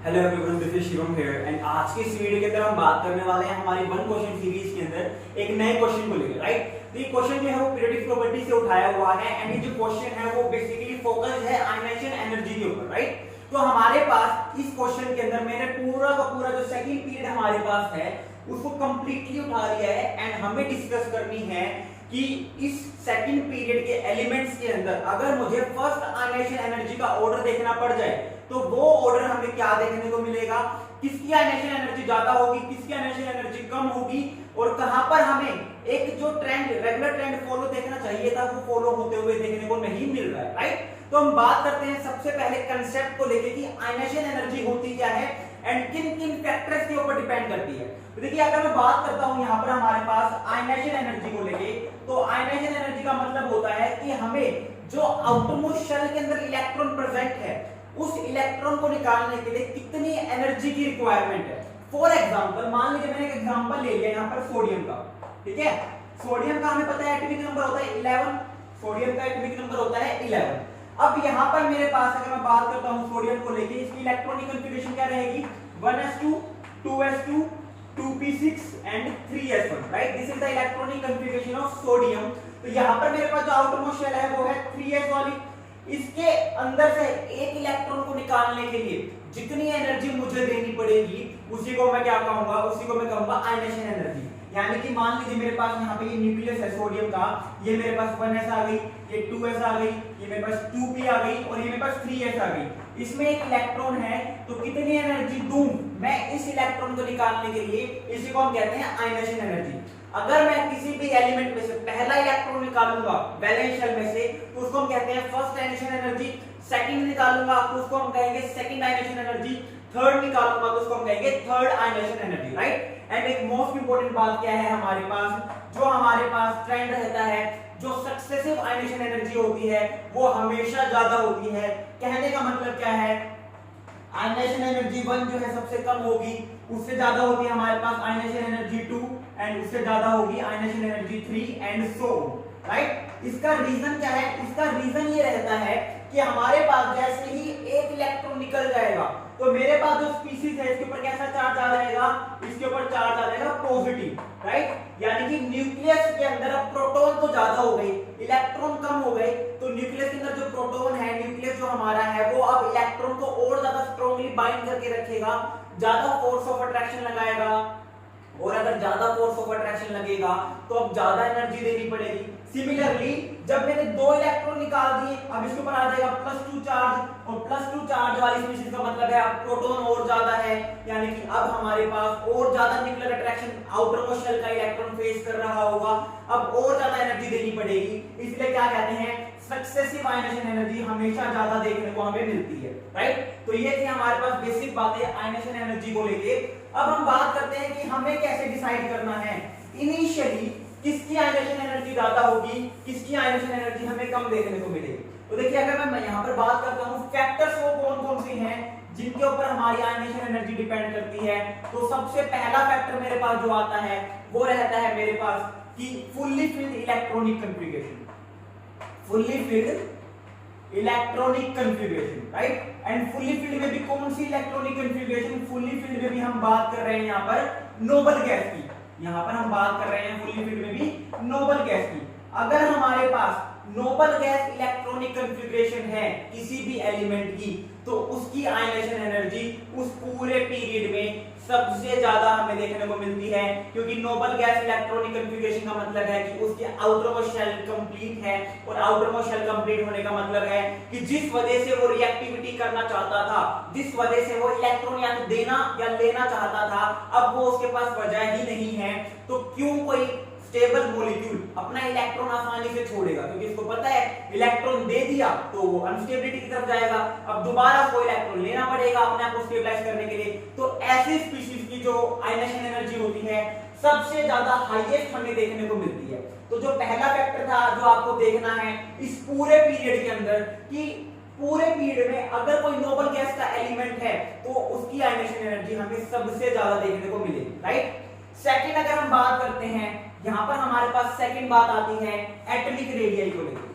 Hello everyone, this is Shivam here and आज के इस वीडियो के अंदर हम बात करने वाले हैं हमारी वन क्वेश्चन सीरीज के अंदर एक नए क्वेश्चन को लेकर, राइट। तो ये क्वेश्चन जो है वो पीरियोडिक प्रॉपर्टी से उठाया हुआ है एंड ये जो क्वेश्चन है वो बेसिकली फोकस है आयनाइजेशन एनर्जी के ऊपर, राइट। तो हमारे पास इस क्वेश्चन के अंदर मैंने पूरा का पूरा जो सेकंड पीरियड हमारे पास है उसको कंप्लीटली उठा लिया है एंड हमें डिस्कस करनी है कि इस सेकंड पीरियड के एलिमेंट्स के अंदर अगर मुझे फर्स्ट आयनाइजेशन एनर्जी का ऑर्डर देखना पड़ जाए तो वो ऑर्डर हमें क्या देखने को मिलेगा, किसकी आयनाइजेशन एनर्जी ज्यादा होगी, किसकी आयनाइजेशन एनर्जी कम होगी और कहां पर हमें एक जो ट्रेंड रेगुलर ट्रेंड फॉलो देखना चाहिए था वो फॉलो होते हुए देखने को नहीं मिल रहा है, राइट। तो हम बात करते हैं सबसे पहले कंसेप्ट को लेके कि आयनाइजेशन एनर्जी होती क्या है एंड किन किन फैक्टर्स के ऊपर डिपेंड करती है। तो देखिए अगर मैं बात करता हूं यहां पर हमारे पास आयनाइजेशन एनर्जी को लेके, तो आयनाइजेशन एनर्जी का मतलब होता है कि हमें जो आउटरमोस्ट शेल के अंदर इलेक्ट्रॉन प्रेजेंट है उस इलेक्ट्रॉन को निकालने के लिए कितनी एनर्जी की रिक्वायरमेंट है। फॉर एग्जांपल मान लीजिए मैंने एक एग्जांपल ले लिया यहां पर सोडियम का, ठीक है। सोडियम का हमें पता है एटॉमिक नंबर होता है 11, सोडियम का एटॉमिक नंबर होता है 11। अब यहां पर मेरे पास अगर मैं बात करता हूं सोडियम को लेके, इसकी इलेक्ट्रॉनिक कॉन्फ़िगरेशन क्या रहेगी 1s2 2s2 2p6 and 3s1, right. This is the electronic configuration of sodium. तो यहां पर मेरे पास जो आउटरमोस्ट शेल है वो है 3s वाली। इसके अंदर से एक इलेक्ट्रॉन को निकालने के लिए जितनी एनर्जी मुझे देनी पड़ेगी उसी को मैं क्या कहूंगा, उसी को मैं कहूंगा आयनाइजेशन एनर्जी। यानी कि मान लीजिए मेरे पास यहाँ पे ये न्यूक्लियस है सोडियम का, ये मेरे पास 1s आ गई, ये 2s आ गई, ये मेरे पास 2p आ गई और ये मेरे पास 3s आ गई। इसमें एक इलेक्ट्रॉन है तो कितनी एनर्जी दूं मैं इस इलेक्ट्रॉन को निकालने के लिए, इसी को हम कहते हैं आयनाइजेशन एनर्जी। अगर मैं किसी भी एलिमेंट में से पहला इलेक्ट्रॉन निकालूंगा वैलेंस शेल में से तो उसको हम कहते हैं फर्स्ट आयनाइजेशन एनर्जी, सेकंड निकालूंगा तो उसको हम कहेंगे सेकंड आयनाइजेशन एनर्जी, थर्ड निकालूंगा तो उसको हम कहेंगे third ionisation energy, right. And एक मोस्ट इंपोर्टेंट बात क्या है हमारे पास, जो हमारे पास ट्रेंड रहता है, जो सक्सेसिव आयनाइजेशन एनर्जी होती है वो हमेशा ज्यादा होती है। कहने का मतलब क्या है, आयनाइजेशन एनर्जी 1 जो है सबसे कम होगी, उससे ज्यादा होती है हमारे पास आयनाइजेशन एनर्जी 2 एंड उससे ज्यादा होगी ionisation energy 3 and so, right. इसका रीजन क्या है, इसका रीजन ये रहता है कि हमारे पास जैसे ही एक इलेक्ट्रॉन निकल जाएगा तो मेरे पास जो स्पीशीज है इसके ऊपर कैसा चार्ज आ जाएगा, इसके ऊपर चार्ज आ जाएगा पॉजिटिव, राइट। यानी कि न्यूक्लियस के अंदर अब प्रोटॉन तो ज्यादा हो गए, इलेक्ट्रॉन कम हो गए, तो न्यूक्लियस के अंदर जो प्रोटॉन है, न्यूक्लियस जो हमारा है वो अब इलेक्ट्रॉन को और ज्यादा स्ट्रांगली बाइंड करके रखेगा, ज्यादा फोर्स ऑफ अट्रैक्शन लगाएगा और अगर ज्यादा फोर्स ऑफ अट्रैक्शन लगेगा तो अब ज्यादा एनर्जी देनी पड़ेगी। सिमिलरली जब मैंने दो इलेक्ट्रॉन निकाल दिए अब इसके ऊपर आ जाएगा +2 चार्ज और +2 चार्ज वाली स्पीशीज का मतलब है अब प्रोटॉन और ज्यादा है, यानी कि अब हमारे पास और ज्यादा न्यूक्लियर अट्रैक्शन आउटरमोस्ट शेल का इलेक्ट्रॉन फेस कर रहा होगा, अब और ज्यादा एनर्जी देनी पड़ेगी। इसलिए क्या कहते हैं, सक्सेसिव आयनाइजेशन एनर्जी हमेशा ज्यादा देखने को हमें मिलती है, राइट। तो ये थी हमारे पास बेसिक बातें आयनाइजेशन एनर्जी को लेके। अब हम बात करते हैं कि हमें कैसे डिसाइड करना है इनिशियली किसकी आयनाइजेशन एनर्जी ज्यादा होगी, किसकी आयनाइजेशन एनर्जी हमें कम देखने को मिलेगी। तो देखिए अगर मैं यहाँ पर बात करता हूँ फैक्टर्स वो कौन कौन से हैं जिनके ऊपर हमारी आयनाइजेशन एनर्जी डिपेंड करती है, तो सबसे पहला फैक्टर मेरे पास जो आता है वो रहता है मेरे पास कि fully filled electronic configuration, fully filled electronic configuration, right. And fully filled में भी कौन सी इलेक्ट्रॉनिक कॉन्फ़िगरेशन, फुल्ली फिल्ड में भी हम बात कर रहे हैं यहाँ पर नोबल गैस की, यहाँ पर हम बात कर रहे हैं फुल्ली फिल्ड में भी नोबल गैस की। अगर हमारे पास नोबल गैस इलेक्ट्रॉनिक कॉन्फ़िगरेशन है किसी भी एलिमेंट की तो उसकी आयनाइजेशन एनर्जी उस पूरे पीरियड में सबसे ज्यादा हमें देखने को मिलती है, क्योंकि नोबल गैस इलेक्ट्रॉनिक कॉन्फ़िगरेशन का मतलब है कि उसके आउटरमोस्ट शेल कंप्लीट है और आउटरमोस्ट शेल कंप्लीट होने का मतलब है कि जिस वजह से वो रिएक्टिविटी करना चाहता था, जिस वजह से वो इलेक्ट्रॉन या तो देना या लेना चाहता था, अब वो उसके पास वजह ही नहीं है। तो क्यों कोई स्टेबल मॉलिक्यूल अपना इलेक्ट्रॉन आसानी से छोड़ेगा, क्योंकि इसको पता है इलेक्ट्रॉन दे दिया तो वो अनस्टेबिलिटी की तरफ जाएगा, अब दोबारा कोई इलेक्ट्रॉन लेना पड़ेगा अपने आप को स्टेबलाइज करने के लिए। तो ऐसी स्पीशीज की जो आयनाइजेशन एनर्जी होती है सबसे ज्यादा हाईएस्ट हमें देखने को मिलती है। तो जो पहला फैक्टर था जो आपको देखना है इस पूरे पीरियड के अंदर कि पूरे पीरियड में अगर कोई नोबल गैस का एलिमेंट है तो उसकी आयनाइजेशन एनर्जी हमें सबसे ज्यादा देखने को मिलेगी, राइट। सेकंड अगर हम बात करते हैं, यहां पर हमारे पास सेकंड बात आती है एटॉमिक रेडियस को लेकर।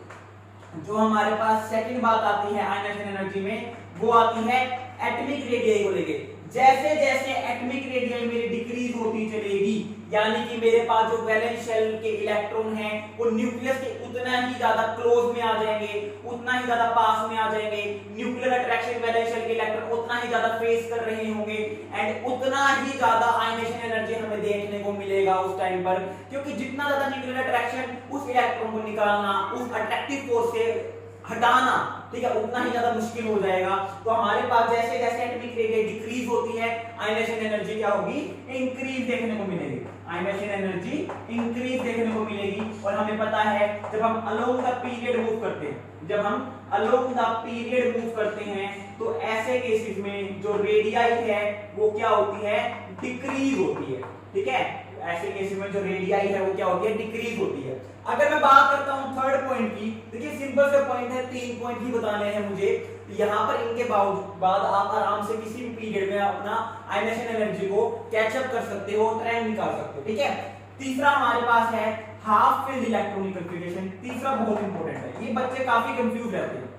जो हमारे पास सेकंड बात आती है आयनाइजेशन एनर्जी में वो आती है एटॉमिक रेडियस को लेके। जैसे जैसे एटॉमिक रेडियस मेरी डिक्रीज होती चलेगी, यानी कि मेरे पास जो वैलेंस शेल के इलेक्ट्रॉन हैं वो न्यूक्लियस के उतना ही ज्यादा क्लोज में आ जाएंगे, उतना ही ज्यादा पास में आ जाएंगे। न्यूक्लियर अट्रैक्शन वैलेंस शेल के इलेक्ट्रॉन उतना ही ज्यादा फेस कर रहे होंगे एंड उतना ही ज्यादा आयनेशन एनर्जी हमें देखने को मिलेगा उस टाइम पर, क्योंकि जितना ज्यादा न्यूक्लियर अट्रैक्शन उस इलेक्ट्रॉन को निकालना, उस अट्रैक्टिव फोर्स से हटाना, ठीक है, उतना ही ज्यादा मुश्किल हो जाएगा। तो हमारे पास जैसे जैसे एटॉमिक रेडियस डिक्रीज होती है, आयनेशन एनर्जी क्या होगी, इंक्रीज देखने को मिलेगी। आयनेशन एनर्जी इंक्रीज देखने को मिलेगी। और हमें पता है जब हम अलोंग द पीरियड मूव करते हैं, जब हम अलोंग द पीरियड मूव करते हैं तो ऐसे केसेस में जो रेडियाई है वो क्या होती है, डिक्रीज होती है, ठीक है। ऐसे केस में जो रेडियाई है वो क्या होती है, डिक्रीज होती है। अगर मैं बात करता हूं थर्ड पॉइंट की, देखिए सिंपल से पॉइंट है, 3 पॉइंट ही बताने हैं मुझे। यहां पर इनके बाद आप आराम से किसी भी पीरियड में अपना आयनेशन एनर्जी को कैचअप कर सकते हो, ट्रेंड निकाल सकते हो, ठीक है। तीसरा हमारे पास है हाफ फील्ड इलेक्ट्रॉनिक कन्फिगरेशन। तीसरा बहुत इंपॉर्टेंट है, ये बच्चे काफी कंफ्यूज रहते हैं,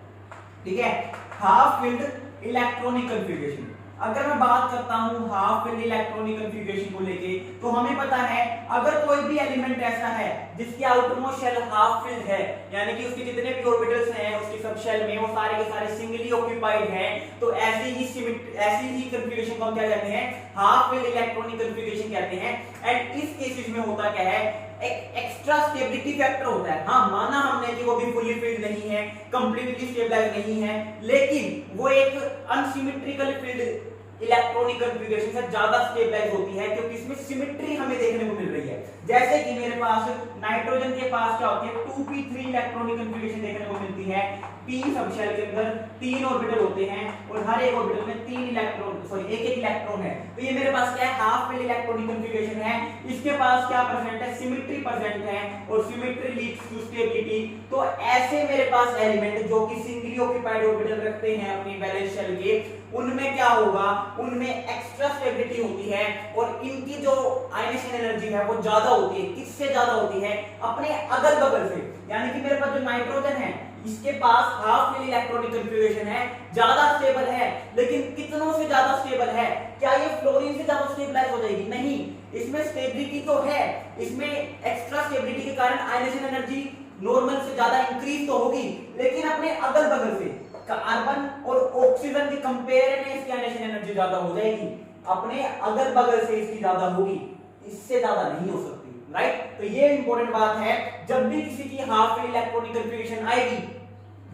ठीक है। हाफ फील्ड इलेक्ट्रॉनिक कन्फिगरेशन, अगर मैं बात करता हूं हाफ फील्ड इलेक्ट्रॉनिक कन्फिगरेशन को लेके, तो हमें पता है अगर कोई भी एलिमेंट ऐसा है जिसकी आउटरमोस्ट शेल हाफ फील्ड है, यानी कि उसके जितने भी ऑर्बिटल्स हैं उसके सब शेल में वो सारे के सारे सिंगली ऑक्यूपाइड हैं, तो ऐसी ही कन्फिगरेशन को हम क्या कहते हैं, हाफ फील्ड इलेक्ट्रॉनिक कन्फिगरेशन कहते हैं। एंड इस केसेस में होता क्या है, एक एक्स्ट्रा स्टेबिलिटी फैक्टर होता है। हाँ, माना हमने कि वो भी फुली फील्ड नहीं है, कंप्लीटली स्टेबलाइज नहीं है, लेकिन वो एक अनसिमेट्रिकल फील्ड इलेक्ट्रॉनिक कन्फिगरेशन से ज्यादा स्टेबलाइज होती है, क्योंकि इसमें सिमेट्री हमें देखने को मिल रही है। जैसे कि मेरे पास नाइट्रोजन के पास क्या होती है, 2p3 इलेक्ट्रॉनिक कन्फिगरेशन देखने को मिलती है। p सब शेल के अंदर 3 ऑर्बिटल होते हैं और हर एक ऑर्बिटल में 1 इलेक्ट्रॉन है। तो ये मेरे पास क्या है, हाफ फील्ड इलेक्ट्रॉनिक कन्फिगरेशन है। इसके पास क्या प्रेजेंट है, सिमेट्री प्रेजेंट है और सिमेट्री लीड्स टू स्टेबिलिटी। तो ऐसे मेरे पास एलिमेंट जो कि सिंगली ऑक्यूपाइड ऑर्बिटल रखते हैं अपनी वैलेंस शेल के, उनमें क्या होगा, उनमें एक्स्ट्रा स्टेबिलिटी होती है और इनकी जो आयनेशन एनर्जी है वो ज्यादा होती है। किससे ज्यादा होती है, अपने अगल बगल से। यानी कि मेरे पास जो नाइट्रोजन है इसके पास हाफ फील्ड इलेक्ट्रॉनिक कन्फिगरेशन है, ज्यादा स्टेबल है, लेकिन कितनों से ज्यादा स्टेबल है, क्या ये फ्लोरीन से ज्यादा स्टेबलाइज हो जाएगी, नहीं। इसमें स्टेबिलिटी तो है, इसमें एक्स्ट्रा स्टेबिलिटी के कारण आयनेशन एनर्जी नॉर्मल से ज्यादा इंक्रीज तो होगी, लेकिन अपने अगल बगल से कार्बन और ऑक्सीजन के कंपेयर में इसकी आयनेशन एनर्जी ज्यादा हो जाएगी, अपने अगल बगल से इसकी ज्यादा होगी, इससे ज्यादा नहीं हो सकती, राइट। तो ये इंपॉर्टेंट बात है, जब भी किसी की हाफ फील्ड इलेक्ट्रॉनिक कन्फिगरेशन आएगी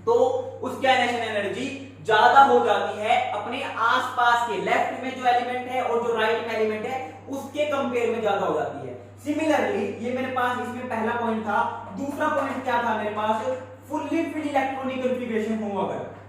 तो उसकी आयनेशन एनर्जी ज्यादा हो जाती है अपने आसपास के, लेफ्ट में जो एलिमेंट है और जो राइट में एलिमेंट है उसके कंपेयर में ज्यादा हो जाती है। सिमिलरली ये मेरे पास इसमें पहला पॉइंट था। दूसरा पॉइंट क्या था मेरे पास, फुल्ली फील्ड इलेक्ट्रॉनिक कन्फिगरेशन हो,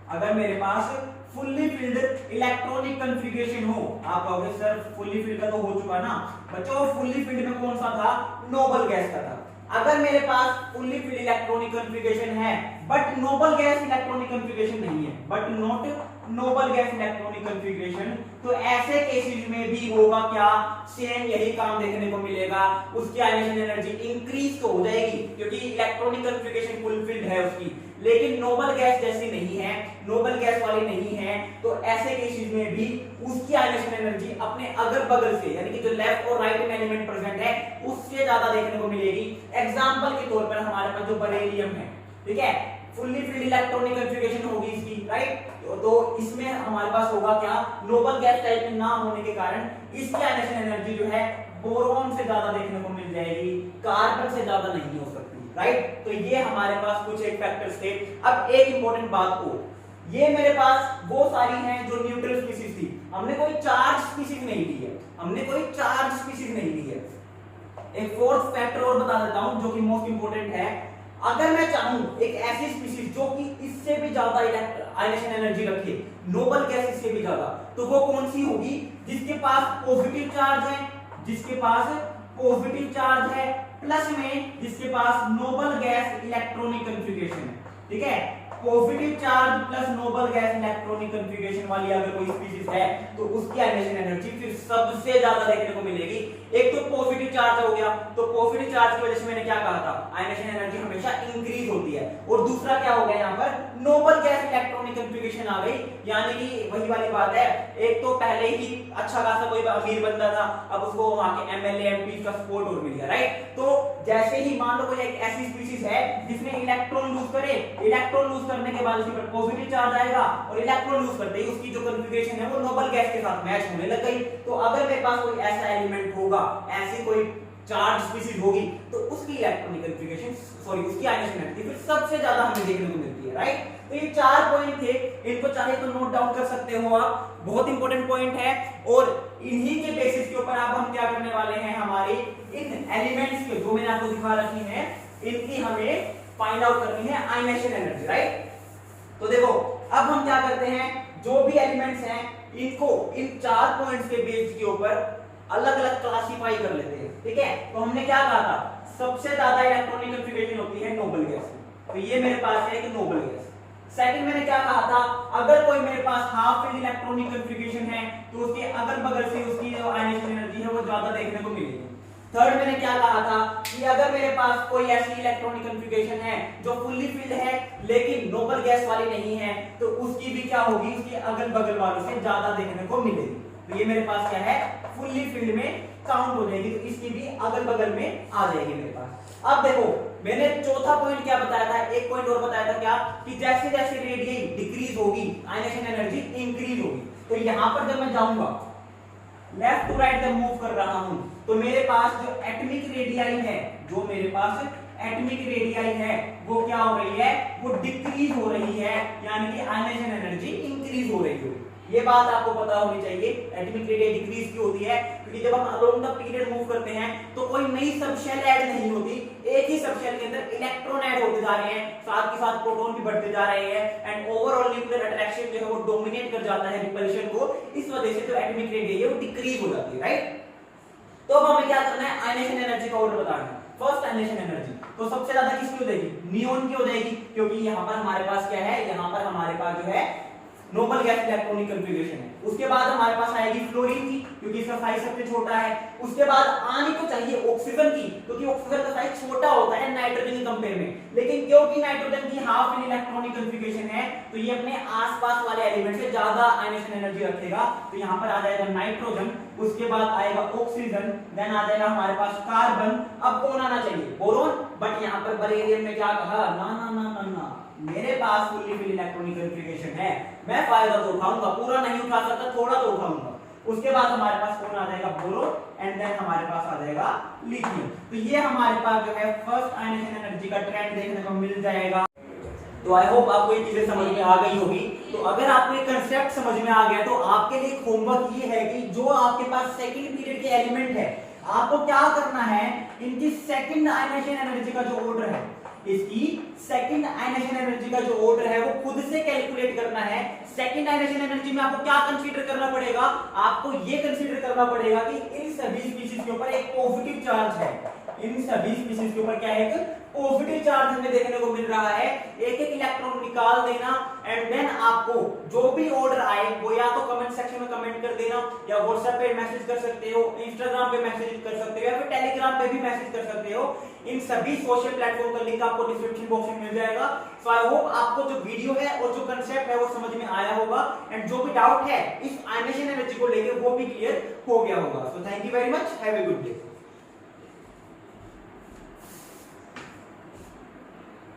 अगर मेरे पास फुल्ली फील्ड इलेक्ट्रॉनिक कन्फिगरेशन हो। आप कहोगे सर फुल्ली फील्ड का तो हो चुका ना बच्चों, फुल्ली फील्ड में कौन सा था, नोबल गैस का था। अगर मेरे पास फुल्ली फील्ड इलेक्ट्रॉनिक कन्फिगरेशन है but noble gas electronic configuration नहीं है, but not noble gas electronic configuration, तो ऐसे केसेस में भी होगा क्या, सेम यही काम देखने को मिलेगा। उसकी आयनेशन एनर्जी इंक्रीज तो हो जाएगी क्योंकि इलेक्ट्रॉनिक कन्फिगरेशन फुलफिल्ड है उसकी, लेकिन नोबल गैस जैसी नहीं है, नोबल गैस वाली नहीं है। तो ऐसे केसेस में भी उसकी आयनेशन एनर्जी अपने अगल बगल से, यानी कि जो लेफ्ट और राइट में एलिमेंट प्रेजेंट है उससे ज्यादा देखने को मिलेगी। एग्जांपल के तौर पर हमारे पास जो बरेलियम है, ठीक है, फुल्ली फील्ड इलेक्ट्रॉनिक कन्फिगरेशन होगी इसकी, राइट। तो इसमें हमारे पास होगा क्या, नोबल गैस टाइप में ना होने के कारण इसकी आयनेशन एनर्जी जो है बोरॉन से ज्यादा देखने को मिल जाएगी, कार्बन से ज्यादा नहीं हो सकती, राइट। तो ये हमारे पास कुछ एक फैक्टर्स थे। अब एक इंपॉर्टेंट बात को, ये मेरे पास वो सारी हैं जो न्यूट्रल स्पीशीज थी, हमने कोई चार्ज स्पीशीज नहीं ली है, हमने कोई चार्ज स्पीशीज नहीं ली है। एक फोर्थ फैक्टर और बता देता हूं जो कि मोस्ट इंपोर्टेंट है। अगर मैं चाहूं एक ऐसी स्पीशीज जो कि इससे भी ज्यादा आयनेशन एनर्जी रखे, नोबल गैस इससे भी ज्यादा, तो वो कौन सी होगी, जिसके पास पॉजिटिव चार्ज है, जिसके पास पॉजिटिव चार्ज है, प्लस में जिसके पास नोबल गैस इलेक्ट्रॉनिक कन्फिगरेशन है, ठीक है। Positive charge plus noble gas electronic configuration वाली अगर कोई स्पीशीज है तो उसकी आयनाइजेशन एनर्जी फिर सबसे ज्यादा देखने को मिलेगी। एक तो पॉजिटिव चार्ज हो गया, तो पॉजिटिव चार्ज की वजह से मैंने क्या कहा था, आयनाइजेशन एनर्जी हमेशा इंक्रीज होती है। और दूसरा क्या हो गया यहाँ पर, नोबल गैस इलेक्ट्रॉनिक कॉन्फ़िगरेशन आ गई, यानी कि वही वाली बात है, एक तो पहले ही अच्छा खासा कोई अमीर बंदा था, अब उसको वहां के एमएलए एमपी का सपोर्ट और मिल गया, राइट। तो जैसे ही मान लो कोई एक ऐसी स्पीशीज है जिसने इलेक्ट्रॉन लूज करे, इलेक्ट्रॉन लूज करने के बाद उसके ऊपर पॉजिटिव चार्ज आएगा और इलेक्ट्रॉन लूज करते ही उसकी जो कॉन्फ़िगरेशन है वो नोबल गैस के साथ मैच होने लग गई। तो अगर मेरे पास कोई ऐसा एलिमेंट होगा, ऐसी कोई चार्ज स्पीशीज होगी, तो उसकी इलेक्ट्रॉनिक कॉन्फ़िगरेशन उसकी आयनाइजेशन एनर्जी फिर सबसे ज्यादा हमें देखने को मिलती है, राइट। तो ये 4 पॉइंट थे, इनको चाहे तो नोट डाउन कर सकते हो आप, बहुत इंपॉर्टेंट पॉइंट है। और इन्हीं के बेसिस के ऊपर अब हम क्या करने वाले हैं, हमारी इन एलिमेंट्स के जो मैंने आपको दिखा रखी है, इनकी हमें फाइंड आउट करनी है आयनाइजेशन एनर्जी, राइट। तो देखो अब हम क्या करते हैं, जो भी एलिमेंट्स हैं इनको इन 4 पॉइंट्स के बेस के ऊपर अलग अलग क्लासिफाई कर लेते हैं, ठीक है। तो हमने क्या कहा था, सबसे ज्यादा इलेक्ट्रॉनिक कॉन्फ़िगरेशन होती है नोबल गैस, तो ये मेरे पास है कि नोबल गैस। सेकंड मैंने क्या कहा था, अगर कोई मेरे पास हाफ फिल्ड इलेक्ट्रॉनिक कॉन्फ़िगरेशन है तो उसके अगल बगल से उसकी जो आयनाइजेशन एनर्जी है वो ज्यादा देखने को मिलेगी। थर्ड मैंने क्या कहा था कि अगर मेरे पास कोई ऐसी इलेक्ट्रॉनिक कॉन्फ़िगरेशन है जो फुल्ली फिल्ड है लेकिन नोबल गैस वाली नहीं है, तो उसकी भी क्या होगी, उसके अगल बगल वालों से ज्यादा देखने को मिलेगी। तो ये मेरे पास क्या है, फुल्ली फिल्ड में काउंट हो जाएगी, तो इसकी भी अगल बगल में आ जाएगी मेरे पास। अब देखो मैंने चौथा पॉइंट क्या बताया था, एक पॉइंट और बताया था क्या, कि जैसे जैसे रेडियस डिक्रीज होगी आयनाइजेशन एनर्जी इंक्रीज होगी। तो यहां पर जब मैं जाऊंगा लेफ्ट टू राइट जब मूव कर रहा हूं, तो मेरे पास जो एटॉमिक रेडियाई है, जो मेरे पास एटॉमिक रेडियाई है वो क्या हो रही है, वो डिक्रीज हो रही है, यानी कि आयनाइजेशन एनर्जी इंक्रीज हो रही है। ये बात आपको पता होनी चाहिए, एटॉमिक रेडियस डिक्रीज क्यों होती है, क्योंकि जब हम अलोंग द पीरियड मूव करते हैं तो कोई नई सबशेल ऐड नहीं होती, एक ही सबशेल के अंदर इलेक्ट्रॉन ऐड होते जा रहे हैं, साथ के साथ प्रोटॉन भी बढ़ते जा रहे हैं, एंड ओवरऑल न्यूक्लियर अट्रैक्शन जो है वो डोमिनेट कर जाता है रिपल्शन को, इस वजह से जो एटॉमिक रेडियस है वो डिक्रीज हो जाती है, राइट। तो अब हमें क्या करना है, आयनाइजेशन एनर्जी का ऑर्डर बताना है। फर्स्ट आयनाइजेशन एनर्जी तो सबसे ज्यादा किसकी हो जाएगी, नियोन की हो जाएगी, क्योंकि यहाँ पर हमारे पास क्या है, यहाँ पर हमारे पास जो है नोबल गैस इलेक्ट्रॉनिक कॉन्फ़िगरेशन है। उसके बाद हमारे पास आएगी फ्लोरीन की, क्योंकि इसका साइज सबसे छोटा है। उसके बाद आनी तो चाहिए ऑक्सीजन की, क्योंकि ऑक्सीजन का साइज छोटा होता है नाइट्रोजन के कंपेयर में, लेकिन क्योंकि नाइट्रोजन की हाफ इन इलेक्ट्रॉनिक कॉन्फ़िगरेशन है तो ये अपने आसपास वाले एलिमेंट से ज्यादा आयनाइजेशन एनर्जी रखेगा। तो यहाँ पर आ जाएगा नाइट्रोजन, उसके बाद आएगा ऑक्सीजन, देन आ जाएगा हमारे पास कार्बन। अब कौन आना चाहिए, बोरोन, बट यहाँ पर बेरिलियम में क्या कहा, ना ना ना ना ना, मेरे पास फुल्ली फिल्ड इलेक्ट्रॉनिक कॉन्फ़िगरेशन है, मैं फायदा तो उठाऊंगा, पूरा नहीं उठा सकता, थोड़ा तो उठाऊंगा। उसके बाद हमारे पास कौन आ जाएगा, बोरोन, एंड देन हमारे पास आ जाएगा लिथियम। तो ये हमारे पास जो है फर्स्ट आयनाइजेशन एनर्जी का ट्रेंड देखने को मिल जाएगा। तो आई होप आपको ये चीजें समझ में आ गई होगी। तो अगर आपको ये कंसेप्ट समझ में आ गया तो आपके लिए होमवर्क ये है कि जो आपके पास सेकंड पीरियड के एलिमेंट है, आपको क्या करना है, इनकी सेकंड आयनाइजेशन एनर्जी का जो ऑर्डर है, इसकी सेकंड आयनाइजेशन एनर्जी का जो ऑर्डर है वो खुद से कैलकुलेट करना है। सेकंड आयनाइजेशन एनर्जी में आपको क्या कंसीडर करना पड़ेगा, आपको ये कंसीडर करना पड़ेगा कि इन सभी स्पीशीज के ऊपर एक पॉजिटिव चार्ज है, इन सभी स्पीशीज के ऊपर क्या है, एक पॉजिटिव चार्ज हमें देखने को मिल रहा है। एक एक इलेक्ट्रॉन निकाल देना, एंड देन आपको जो भी ऑर्डर आए वो या तो कमेंट सेक्शन में कमेंट कर देना, या व्हाट्सएप पे मैसेज कर सकते हो, इंस्टाग्राम पे मैसेज कर सकते हो, या फिर टेलीग्राम पे भी मैसेज कर सकते हो। इन सभी सोशल प्लेटफॉर्म का लिंक आपको डिस्क्रिप्शन बॉक्स में मिल जाएगा। सो आई होप आपको जो वीडियो है और जो कंसेप्ट है वो समझ में आया होगा, एंड जो भी डाउट है इस आयनाइजेशन एनर्जी को लेकर वो भी क्लियर हो गया होगा। So thank you very much, have a good day.